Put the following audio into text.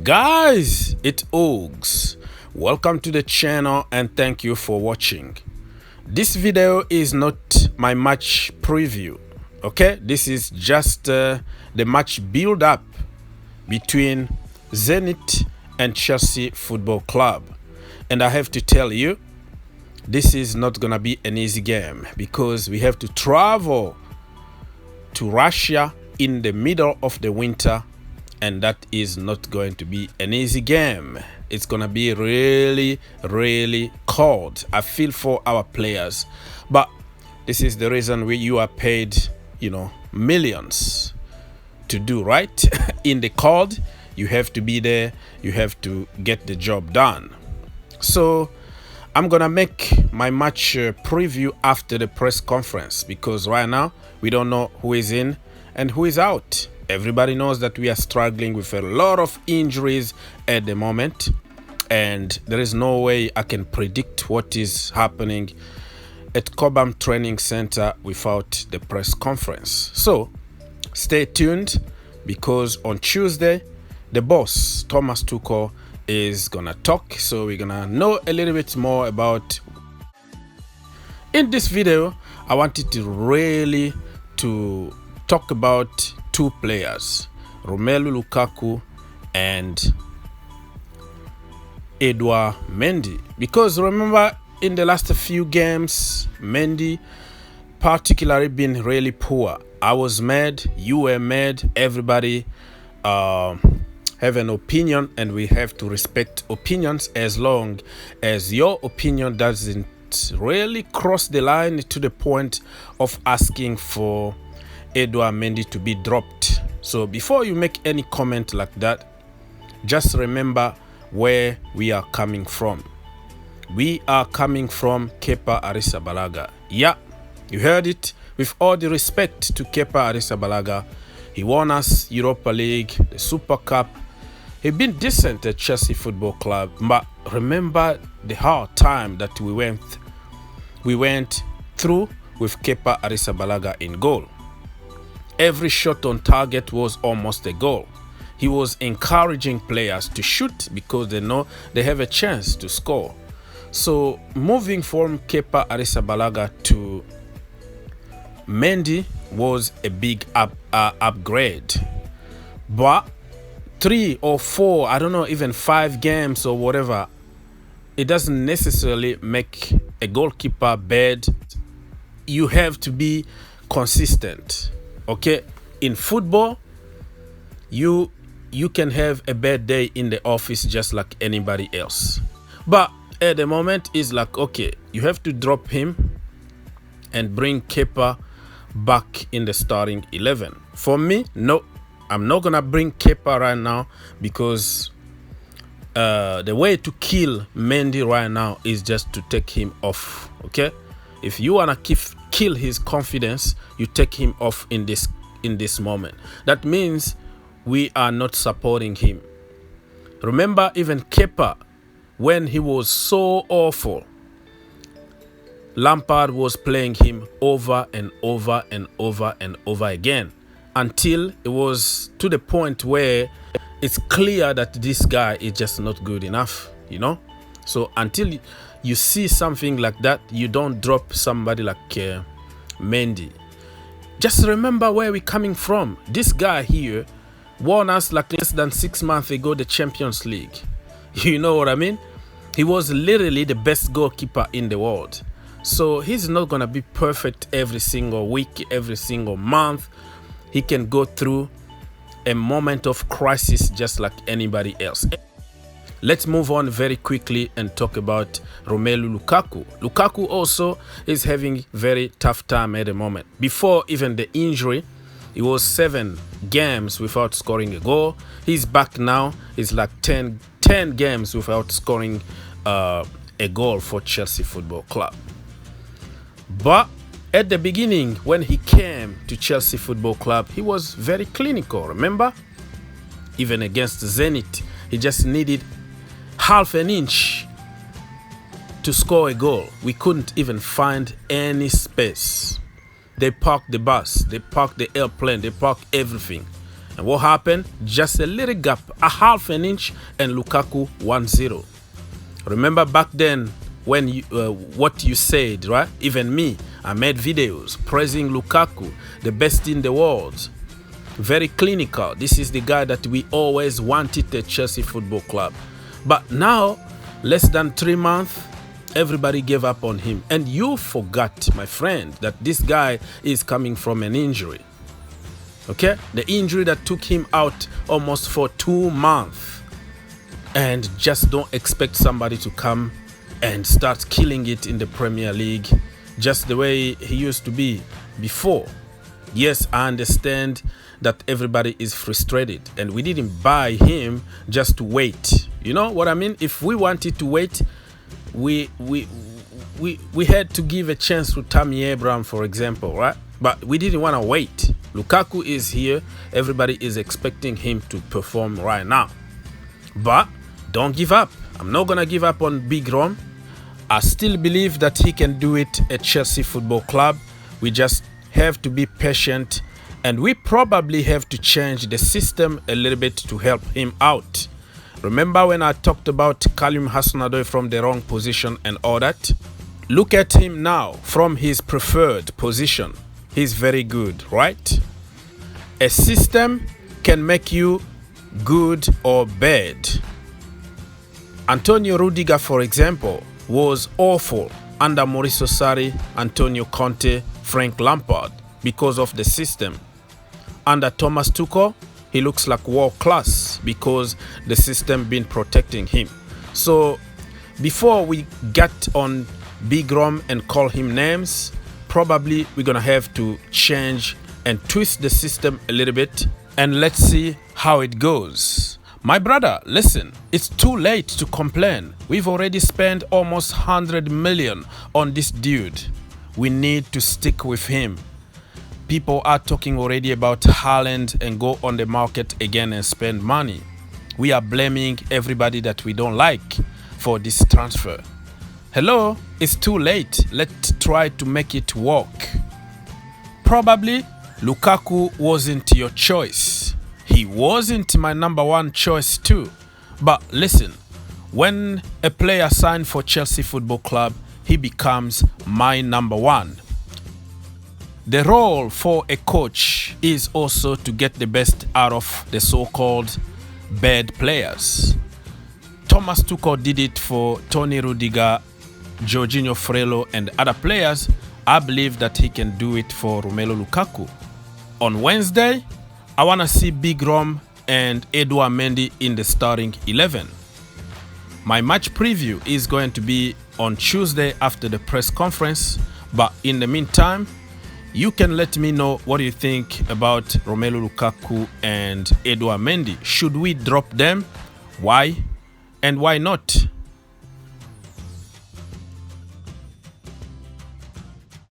Guys, it's Ogs. Welcome to the channel and thank you for watching. This video is not my match preview, okay? This is just the match build up between Zenit and Chelsea Football Club. And I have to tell you, this is not gonna be an easy game because we have to travel to Russia in the middle of the winter, and that is not going to be an easy game. It's gonna be really cold. I feel for our players, but this is the reason you are paid, millions to do, right? In the cold, you have to be there, you have to get the job done. So I'm gonna make my match preview after the press conference, because right now we don't know who is in and who is out. Everybody knows that we are struggling with a lot of injuries at the moment, and there is no way I can predict what is happening at Cobham Training Center without the press conference. So stay tuned, because on Tuesday the boss Thomas Tuchel is gonna talk, so we're gonna know a little bit more about. In this video I wanted to really talk about two players, Romelu Lukaku and Edouard Mendy, because remember in the last few games Mendy particularly been really poor. I was mad, you were mad, everybody have an opinion, and we have to respect opinions as long as your opinion doesn't really cross the line to the point of asking for Edouard Mendy to be dropped. So before you make any comment like that, just remember where we are coming from. We are coming from Kepa Arrizabalaga. Yeah, you heard it. With all the respect to Kepa Arrizabalaga, he won us Europa League, the Super Cup. He been decent at Chelsea Football Club, but remember the hard time that we went through with Kepa Arrizabalaga in goal. Every shot on target was almost a goal. He was encouraging players to shoot because they know they have a chance to score. So moving from Kepa Arrizabalaga to Mendy was a big upgrade. But 3 or 4, I don't know, even 5 games or whatever, it doesn't necessarily make a goalkeeper bad. You have to be consistent. Okay, in football, you can have a bad day in the office just like anybody else. But at the moment, it's like, okay, you have to drop him and bring Kepa back in the starting 11. For me, no, I'm not gonna bring Kepa right now, because the way to kill Mendy right now is just to take him off. Okay, if you wanna kill his confidence, you take him off in this moment. That means we are not supporting him. Remember, even Kepa, when he was so awful, Lampard was playing him over and over and over and over again, until it was to the point where it's clear that this guy is just not good enough, So until you see something like that, you don't drop somebody like Mendy. Just remember where we're coming from. This guy here won us like less than 6 months ago the Champions League. You know what I mean? He was literally the best goalkeeper in the world. So he's not gonna be perfect every single week, every single month. He can go through a moment of crisis just like anybody else. Let's move on very quickly and talk about Romelu Lukaku. Lukaku also is having very tough time at the moment. Before even the injury, he was 7 games without scoring a goal. He's back now. It's like 10 games without scoring a goal for Chelsea Football Club. But at the beginning, when he came to Chelsea Football Club, he was very clinical, remember? Even against Zenit, he just needed half an inch to score a goal. We couldn't even find any space. They parked the bus, they parked the airplane, they parked everything. And what happened? Just a little gap, a half an inch, and Lukaku 1-0. Remember back then when what you said, right? Even me, I made videos praising Lukaku, the best in the world. Very clinical. This is the guy that we always wanted at Chelsea Football Club. But now, less than 3 months, everybody gave up on him. And you forgot, my friend, that this guy is coming from an injury. Okay? The injury that took him out almost for 2 months. And just don't expect somebody to come and start killing it in the Premier League just the way he used to be before. Yes, I understand that everybody is frustrated and we didn't buy him just to wait. You know what I mean? If we wanted to wait, we had to give a chance to Tammy Abraham, for example, right? But we didn't want to wait. Lukaku is here. Everybody is expecting him to perform right now. But don't give up. I'm not going to give up on Big Rom. I still believe that he can do it at Chelsea Football Club. We just have to be patient, and we probably have to change the system a little bit to help him out. Remember when I talked about Kalim Hassanadoi from the wrong position and all that? Look at him now from his preferred position. He's very good, right? A system can make you good or bad. Antonio Rudiger, for example, was awful under Mauricio Sarri, Antonio Conte, Frank Lampard because of the system. Under Thomas Tuchel, he looks like world class because the system been protecting him. So before we get on Big Rom and call him names, probably we're gonna have to change and twist the system a little bit, and let's see how it goes. My brother, listen, it's too late to complain. We've already spent almost 100 million on this dude. We need to stick with him. People are talking already about Haaland and go on the market again and spend money. We are blaming everybody that we don't like for this transfer. Hello, it's too late. Let's try to make it work. Probably Lukaku wasn't your choice. He wasn't my number one choice too. But listen, when a player signs for Chelsea Football Club, he becomes my number one. The role for a coach is also to get the best out of the so-called bad players. Thomas Tuchel did it for Tony Rudiger, Jorginho Frello and other players. I believe that he can do it for Romelu Lukaku. On Wednesday, I want to see Big Rom and Edouard Mendy in the starting 11. My match preview is going to be on Tuesday after the press conference, but in the meantime, you can let me know what you think about Romelu Lukaku and Edouard Mendy. Should we drop them? Why? And why not?